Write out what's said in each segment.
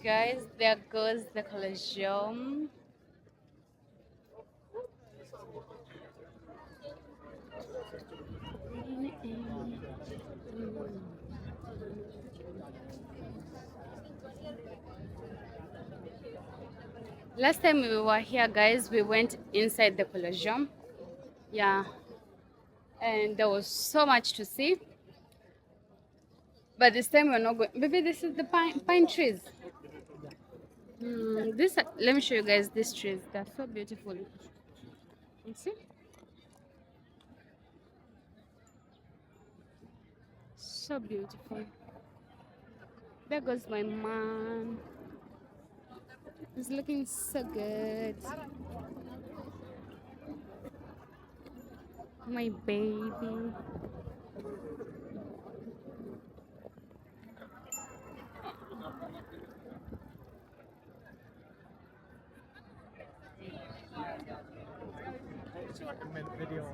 Guys, there goes the Colosseum. Last time we were here, guys, we went inside the Colosseum. Yeah, and there was so much to see. But this time we're not going. Maybe this is the pine trees. This let me show you guys these trees. They're so beautiful. You see? So beautiful. There goes my man. He's looking so good. My baby. Video.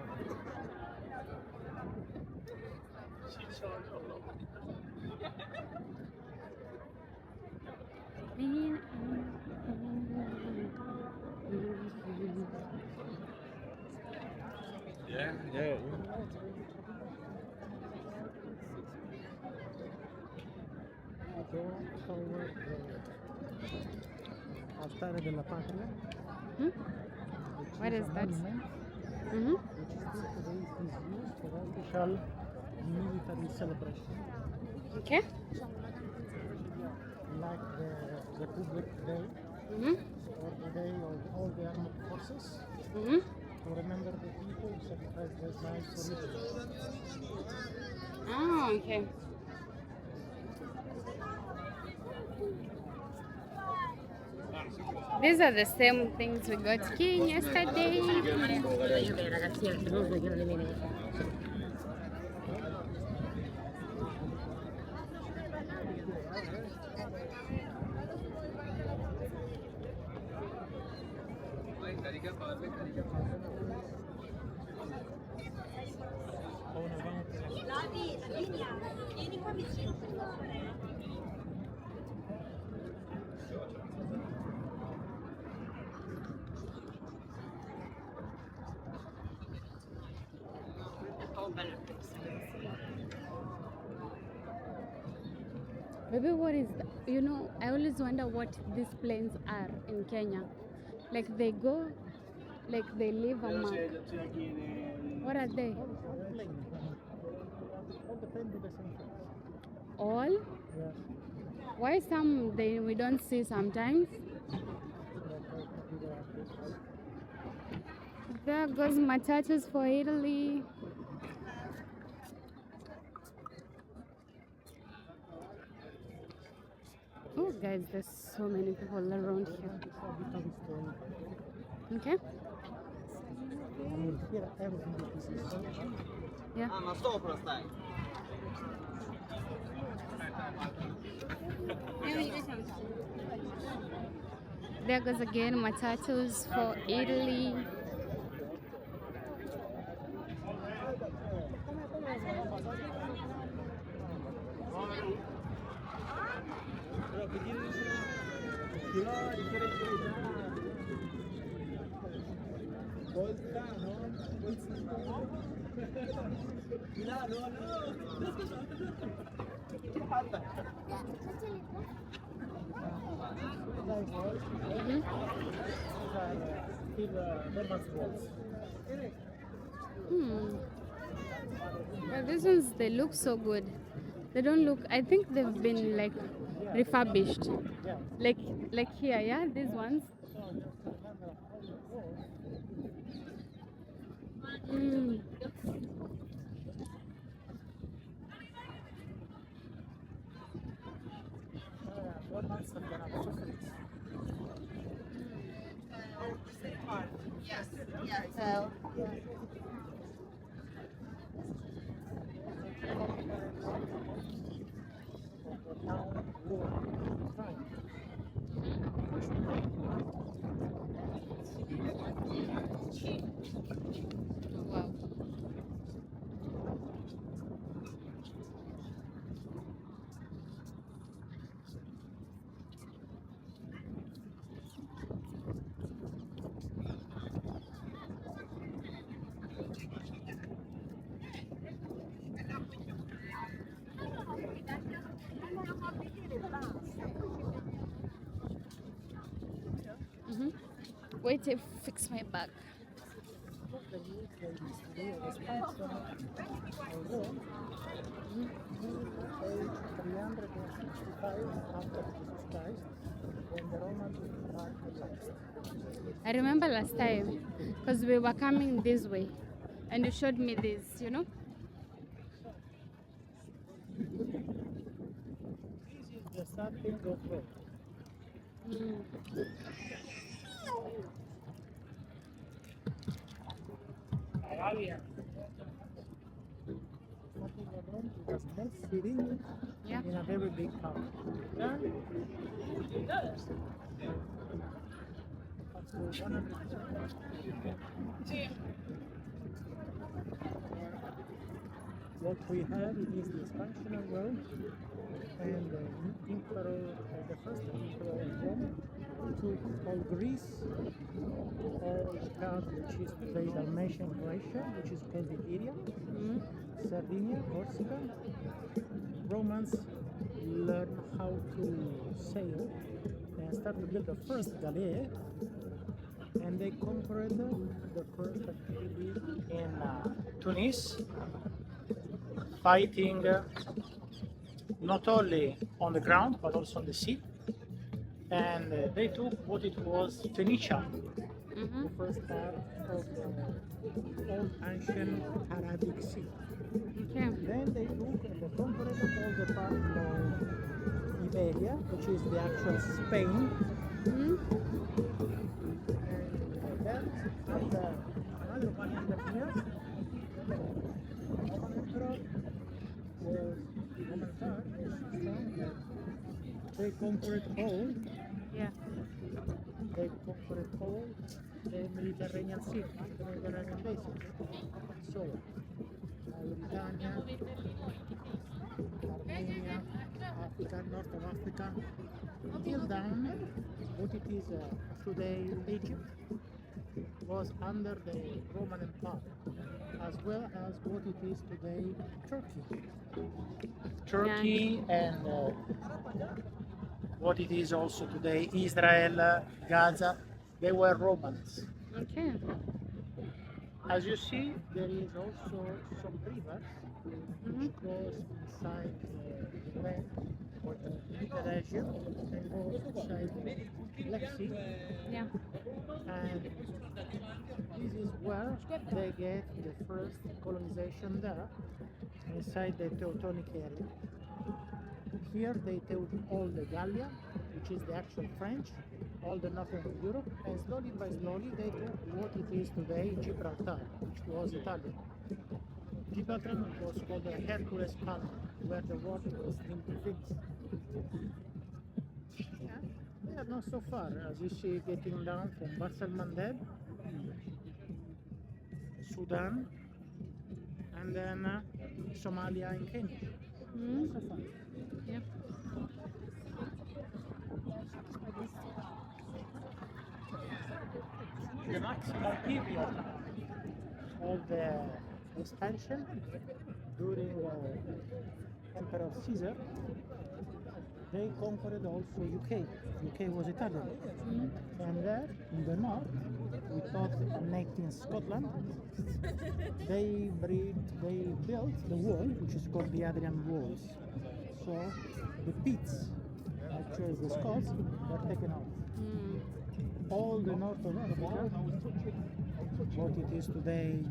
Yeah. Go forward. Altare della Patria. What is that? Which today is used for official military celebration. Okay. Like the Republic Day or the Day of all the armed forces. To remember the people who sacrificed their lives for Israel. Oh, okay. These are the same things we got king yesterday. Maybe what is you know, I always wonder what these planes are in Kenya. Like they go, like they leave a mark. What are they? All depend on the same things. All? Yes. Why some we don't see sometimes? There goes matatus for Italy. Oh guys, there's so many people around here. Okay? Here everything is Yeah. Ma sopra stai. There goes again matatus for Italy. But these ones, they look so good. They don't look, I think they've been like refurbished. Like here, yeah, these ones. Yes. Yeah. So. Wow. to fix my back. They use the expansion of Rome page 365 after Jesus Christ, when the Romans occupied the West. I remember last time because we were coming this way and you showed me this, you know? This is the starting of Rome. Starting of Rome, it was most city Yeah. in a very big town. Then, up to 100 what we have is the expansion of Rome and the emperor, the first emperor of Rome took all Greece, all part which is today Dalmatian Croatia, which is called Illyria, Sardinia, Corsica. Romans learned how to sail and started to build the first gallery, and they conquered the first activity in Tunis, fighting not only on the ground but also on the sea. And they took what it was Phoenicia, the first part of the old ancient Arabic Sea. Okay. Then they took and they conquered all the part of Iberia, which is the actual Spain. And then after another 100 years, Roman Emperor was Roman Tsar was strong. They conquered all. Yeah. They conquered all the Mediterranean Sea, the Mediterranean Basin. So, Mauritania, Armenia, Africa, north of Africa, till down what it is today Egypt, was under the Roman Empire, as well as what it is today Turkey. Turkey and what it is also today Israel, Gaza, they were Romans. Okay. As you see, there is also some rivers which goes inside the land or the Mediterranean and goes inside the Black Sea. Yeah. And this is where they get the first colonization there, inside the Teutonic area. Here they took all the Gallia, which is the actual French, all the northern Europe, and slowly by slowly they took what it is today Gibraltar, which was Italian. Gibraltar was called the Hercules Palm, where the water was extremely fixed. They are not so far, as you see, getting down from Bab el Mandeb, Sudan, and then Somalia and Kenya. Not so far. Yep. The maximum period of the expansion during Emperor Caesar, they conquered also UK. UK was Italian. And there, in the north, we thought in Scotland, they built the wall, which is called the Adrian Walls. So the Pits, actually the Scots, were taken out. All the north of Africa, what it is today,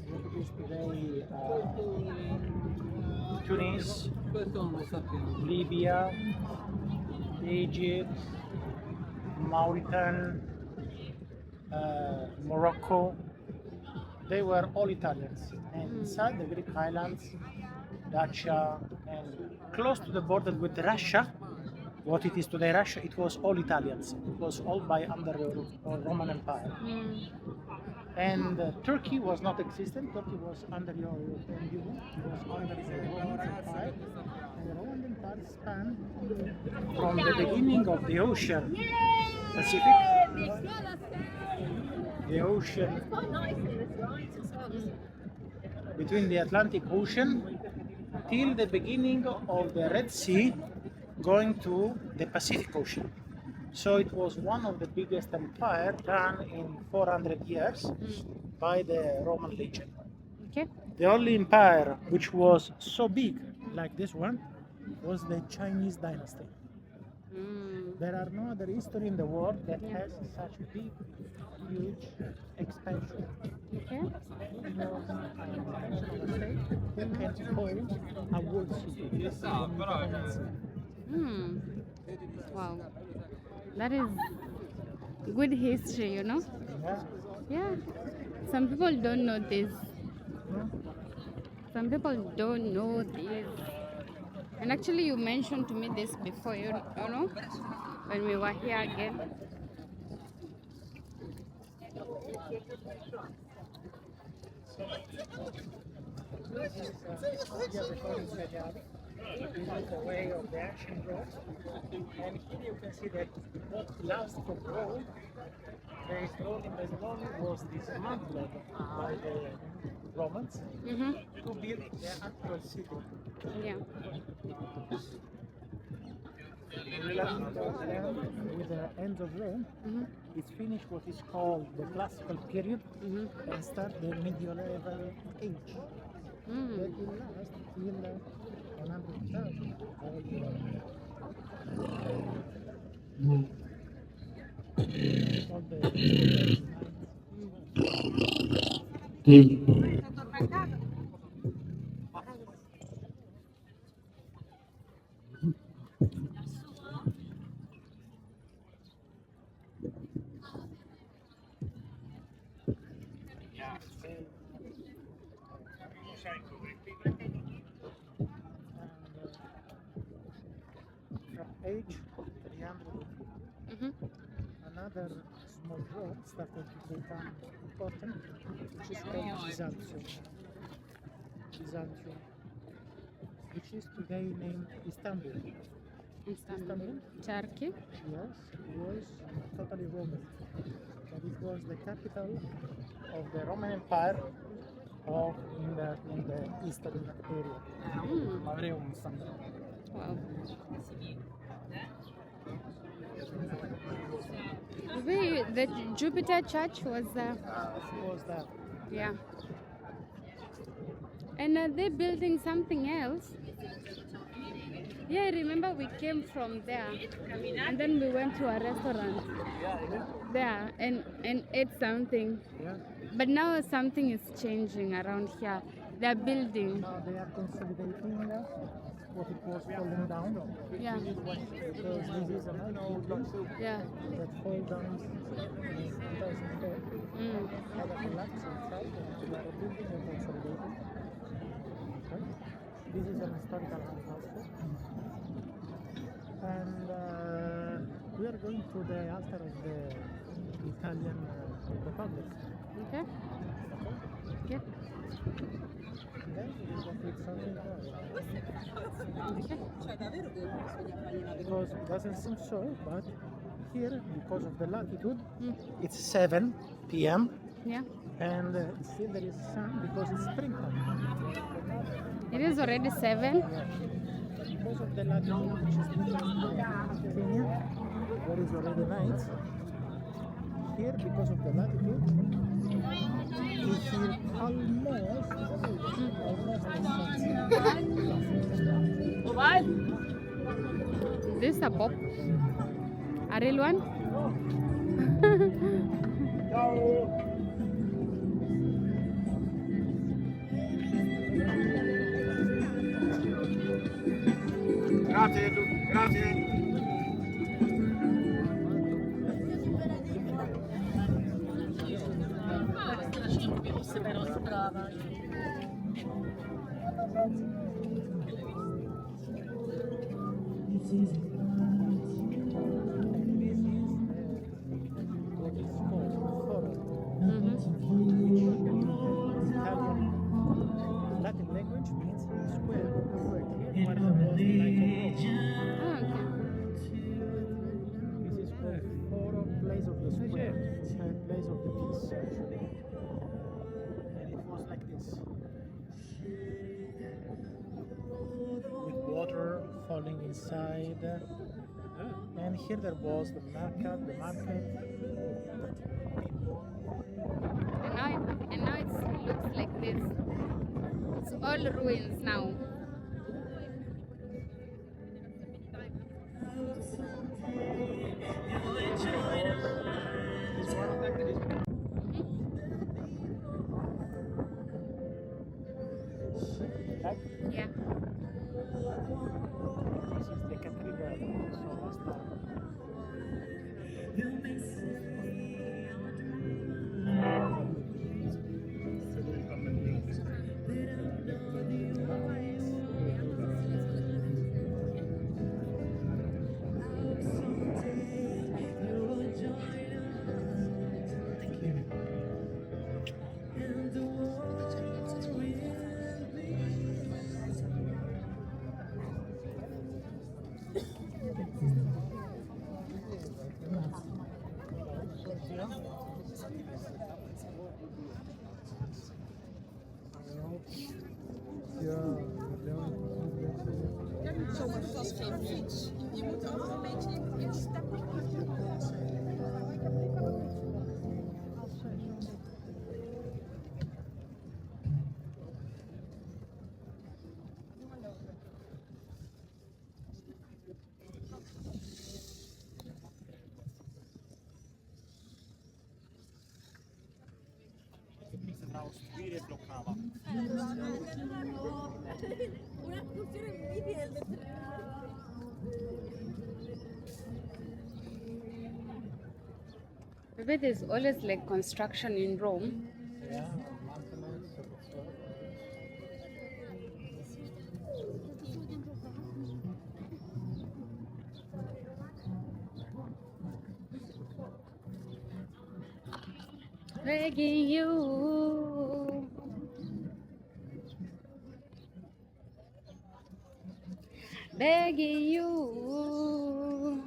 what it is today, Tunis, Libya, Egypt, Mauritania, Morocco, they were all Italians. And inside the Greek islands, Dacia, and close to the border with Russia, what it is today Russia, it was all Italians. It was all by under the Roman Empire. And Turkey was not existent. Turkey was under the European Union. It was under the Roman Empire. And the Roman Empire spanned from the beginning of the ocean Pacific, the ocean between the Atlantic Ocean till the beginning of the Red Sea, going to the Pacific Ocean. So it was one of the biggest empire done in 400 years by the Roman legion. Okay. The only empire which was so big like this one was the Chinese dynasty. Mm. There are no other history in the world that Yeah. has such big, huge expansion. Okay. It was an expansion of a state who can hold a whole city. Hmm. Wow. That is good history, you know? Yeah. Yeah. Some people don't know this. No? Some people don't know this. And actually, you mentioned to me this before, you know, when we were here again. This is the way of the ancient road. And here you can see that what last of road, the slowly by slowly was dismantled by the Romans Mm-hmm. to build the actual city. Yeah. With the end of Rome, Mm-hmm. it finished what is called the classical period Mm-hmm. and start the medieval age. Mm. That will last till 100,000. All the from age 300, Mm-hmm. another small road started to become important, which is called Byzantium. Byzantium, which is today named Istanbul. Istanbul. Turkey. Yes, was totally Roman, but it was the capital of the Roman Empire of in the eastern area. Mm. Wow. The Jupiter Church was Was that yeah. And are they building something else? Yeah, I remember we came from there and then we went to a restaurant there and ate something. yeah? But now something is changing around here. They're building. Now they are consolidating what it was falling down. Yeah. Because this is an old building Yeah. that fell down in 2004. Mm. Had a collapse inside and they are building and consolidating. Okay. This is an historical house also. And we are going to the altar of the Italian Republic. Okay. Okay. Yeah. Then we will complete something else. Okay. Because it doesn't seem so, but here, because of the latitude, Mm. it's 7 p.m. Yeah. and still there is sun because it's springtime. It is already 7. Yeah. Because of the latitude, which is different from Kenya, where it's already night. Here, because of the latitude, it is almost sunset. This is a pop. A real one? Grazie, grazie. What is called forum. Mm-hmm. Italian Latin language means square. Here, what is the most like a row. Oh, okay. This is called forum, place of the square, place of the piece. And it was like this. With water falling inside. And And here there was the market, And now it looks like this. It's all ruins now. right? Yeah. This is the cathedral. So last time. Ja, niet zomaar, dat is geen fiets. Je moet er ook een beetje in stappen. Maybe there's always like construction in Rome. Yeah, maintenance of the soil. Begging you. Begging you.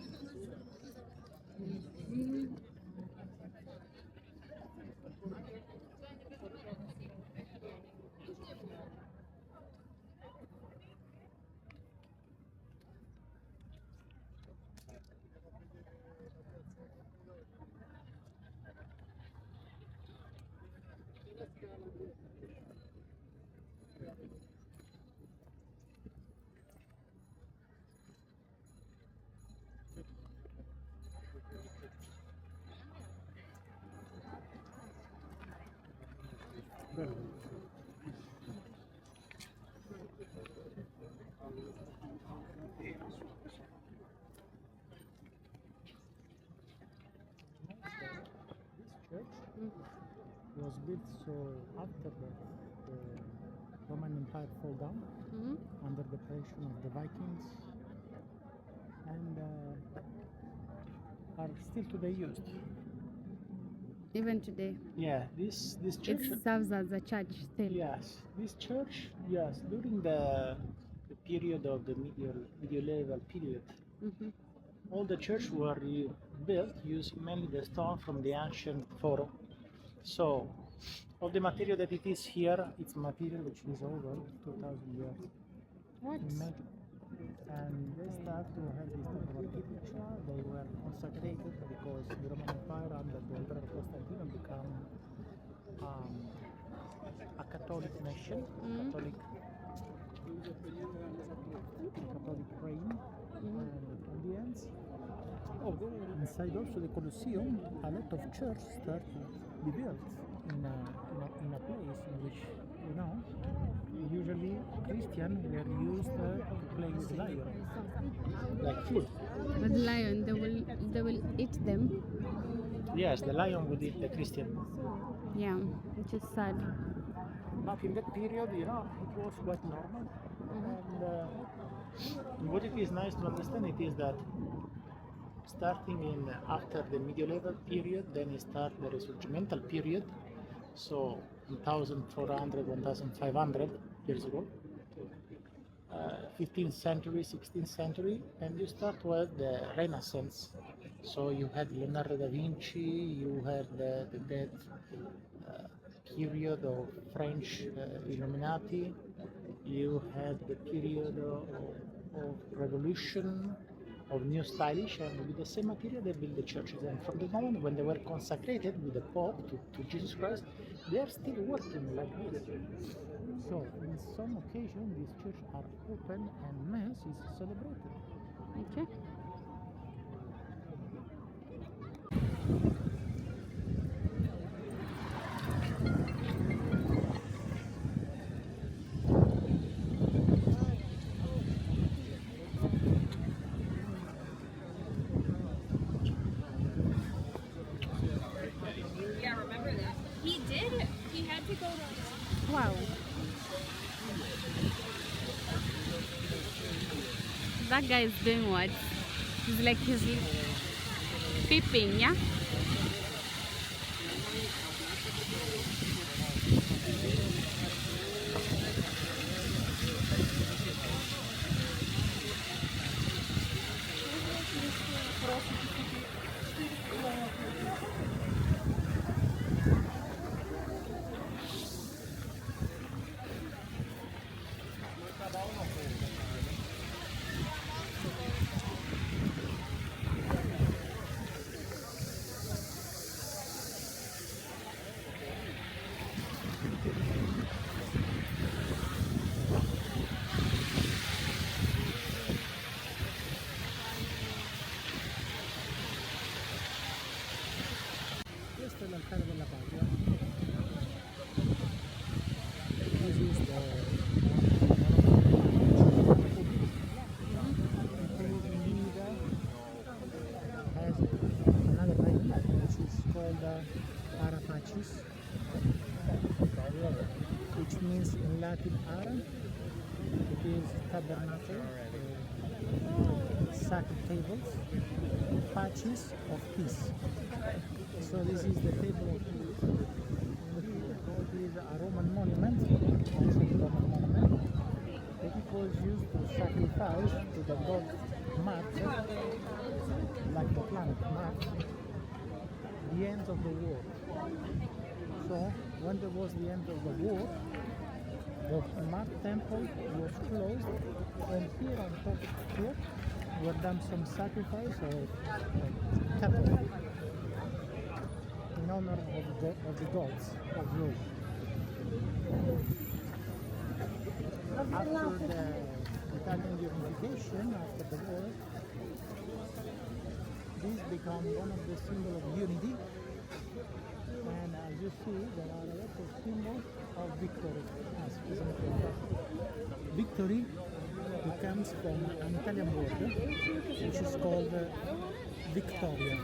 This church was built so after the Roman Empire fall down Mhm. under the pressure of the Vikings and are still today used. Even today, Yeah, this it church. serves as a church still. Yes, this church. Yes, during the period of the medieval period, Mhm. all the church were built using mainly the stone from the ancient forum. So, all the material that it is here, it's material which is over 2,000 years. What? Imagine. And they start to have this type of architecture. They were consecrated because the Roman Empire under the Emperor Constantine became a Catholic nation, Mhm. Catholic reign, and at the end, inside also the Colosseum, a lot of churches started to be built in a place in which, usually Christian were used to play with lion, like food. But lion, they will eat them. Yes, the lion would eat the Christian. Yeah, which is sad. But in that period, it was quite normal. And what it is nice to understand it is that starting in after the medieval period, then it starts the Risorgimental period. So 1400, 1500 years ago, 15th century, 16th century, and you start to have the Renaissance. So you had Leonardo da Vinci, you had that period of French Illuminati, you had the period of Revolution, of new stylish, and with the same material they build the churches. And from the moment when they were consecrated with the Pope to Jesus Christ, they are still working like this. So in some occasion these churches are open and mass is celebrated. Okay. Yeah, remember that. He did. He had to go to. Wow. That guy is doing what? He's peeping, yeah? Questo è l'altare della patria. This is the has another name which is called Arapachis, which means in Latin Ara. It is tabernacle, sacred tables, patches of peace. So this is the table of peace. It is a Roman monument, ancient Roman monument, that it was used to sacrifice to the god Marte, like the planet Mars, the end of the war. So when there was the end of the war, the Marte temple was closed, and here on top of the floor were done some sacrifice or cattle in honor of the gods of Rome. After the Italian unification, after the war, this became one of the symbols of unity. And as you see, there are a lot of symbols of victory. As example, victory comes from an Italian word which is called Victoria.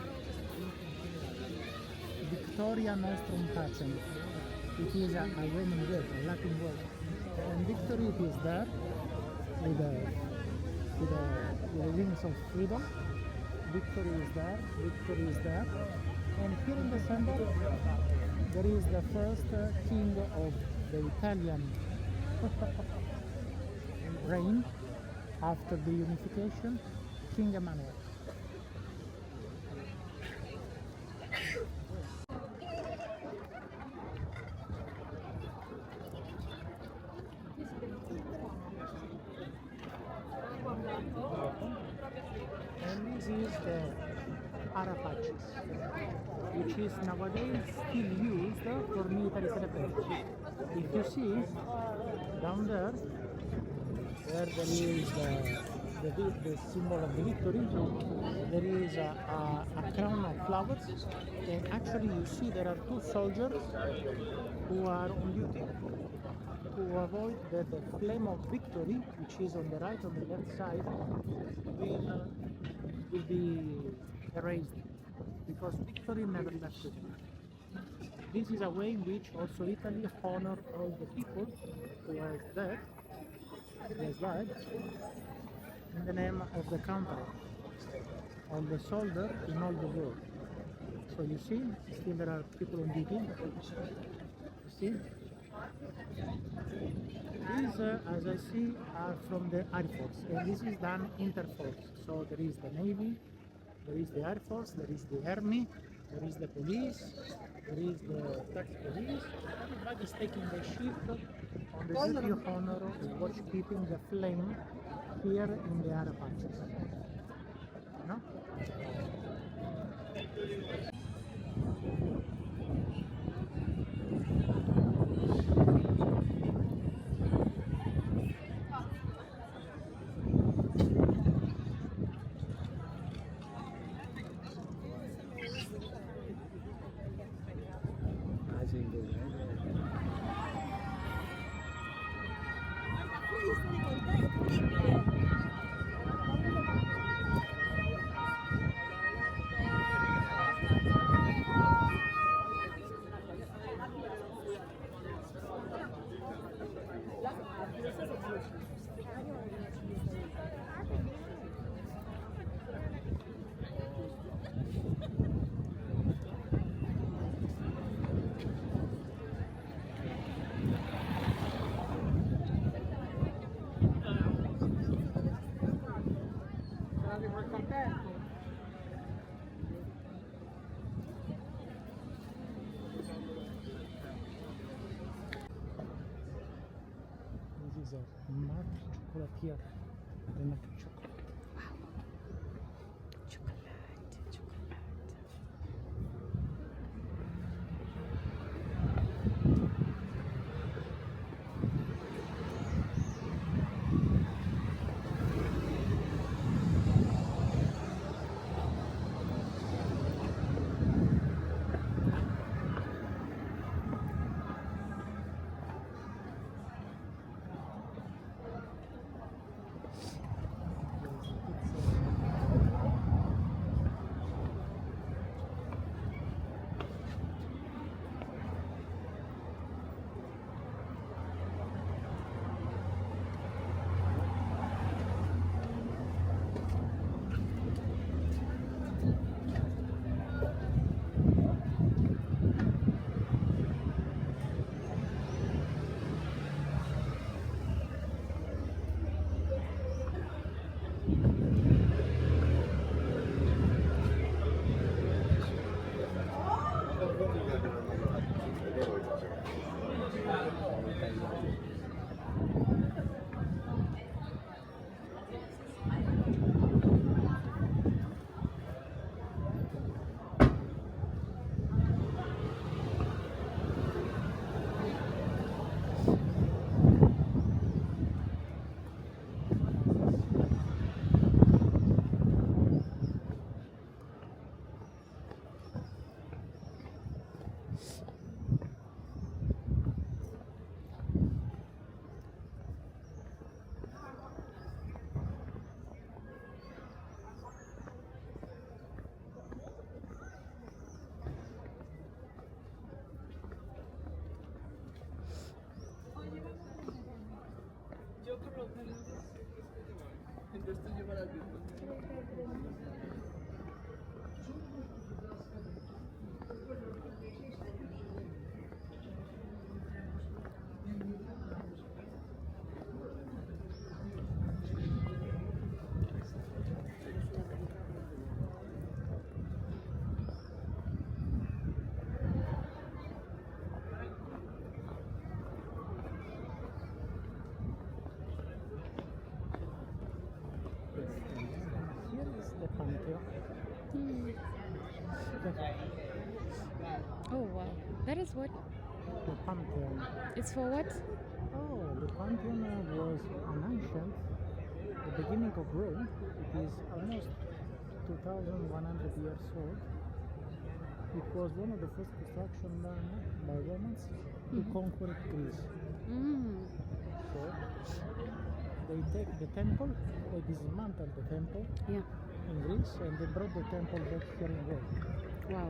Victoria Nostrum Pacem. It is a Roman word, a Latin word. And victory it is there with the wings of freedom. Victory is there, victory is there. And here in the center, there is the first king of the Italian reign after the unification, King Emmanuel. And this is the Arapachis, which is nowadays still used for military celebrations. If you see down there, where there is the symbol of the victory, there is a crown of flowers, and actually you see there are two soldiers who are on duty to avoid that the flame of victory, which is on the right, on the left side, will be erased, because victory never left it. This is a way in which also Italy honors all the people who has died in the name of the country, all the soldiers in all the world. So you see, still there are people on duty. You see? These, as I see, are from the Air Force, and this is done interforce. So there is the Navy, there is the Air Force, there is the Army, there is the police, there is the tax police. Everybody is taking the shift on the duty of honor, watch keeping the flame here in the Arapachis. This is a marked chocolatier. They make chocolate. Chocolate, chocolate. Here is the Pantheon. Oh wow, that is what? The Pantheon. It's for what? Oh, the Pantheon was an ancient, the beginning of Rome. It is almost 2,100 years old. It was one of the first construction done by Romans to conquer Greece. Mm. So they take the temple, they dismantle the temple Yeah. in Greece, and they brought the temple back here in Rome. Wow.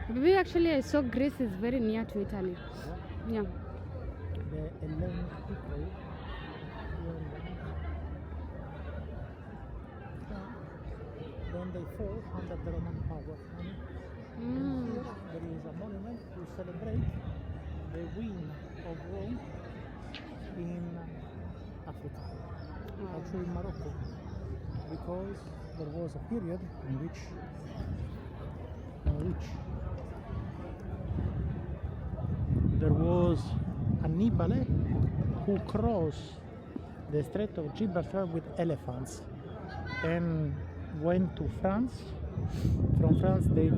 Maybe actually I saw Greece is very near to Italy. Yeah. The Hellenic people here in then they fall under the Roman power. And here there is a monument to celebrate the win of Rome in Africa, actually in Morocco, because there was a period in which there was Annibale who crossed the Strait of Gibraltar with elephants, and went to France. From France, they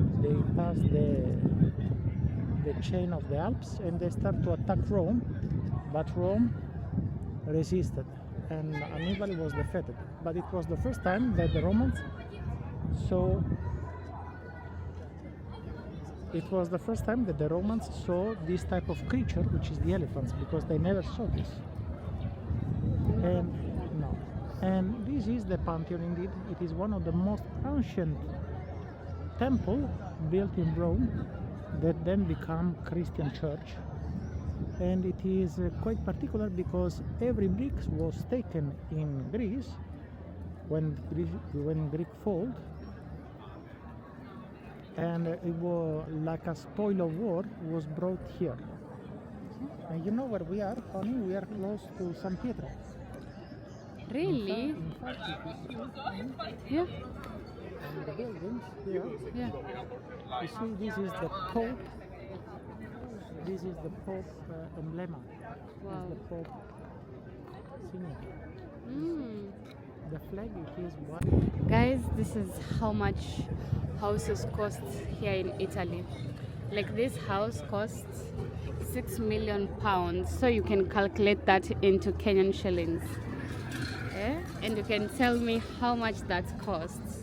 passed the chain of the Alps and they start to attack Rome, but Rome resisted and Hannibal was defeated. But it was the first time that the Romans saw this type of creature, which is the elephants, because they never saw this. And no, and this is the Pantheon. Indeed, it is one of the most ancient temple built in Rome that then become Christian church, and it is quite particular because every brick was taken in Greece when Greek fall, and it was like a spoil of war was brought here. And you know where we are, honey? We are close to San Pietro. Really? In fact, if you see, Yeah. and the buildings here, Yeah. you see this is the Pope. This is the Pope emblem. Wow. This is the Pope signature. Mm. The flag it is what? Guys, this is how much houses cost here in Italy. Like this house costs £6 million, so you can calculate that into Kenyan shillings. And you can tell me how much that costs.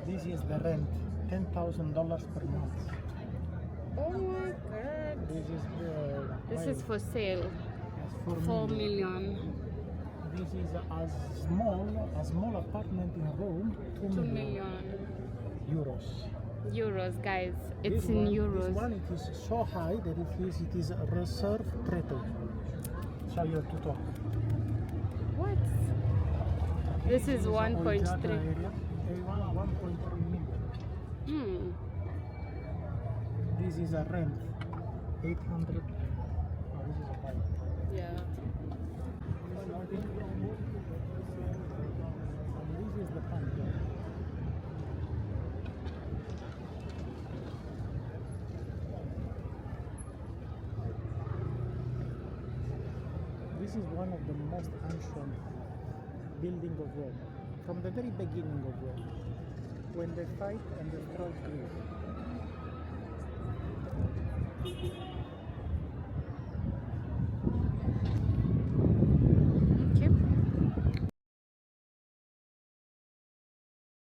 This is the rent, $10,000 per month. Oh my god. This is for sale. yes, 4 million. This is a small apartment in Rome, 2 million euros. euros, guys. It's This in one, euros. This one it is so high that it is a reserve treaty. So you have to talk. What? This is a 1.3. Olgiata area, A1 1.3 million. Hmm. This is a rent, 800. Oh, this is a buy. Yeah. And this is the Pantheon. This is one of the most ancient building of Rome, from the very beginning of Rome, when they fight and destroy Greece.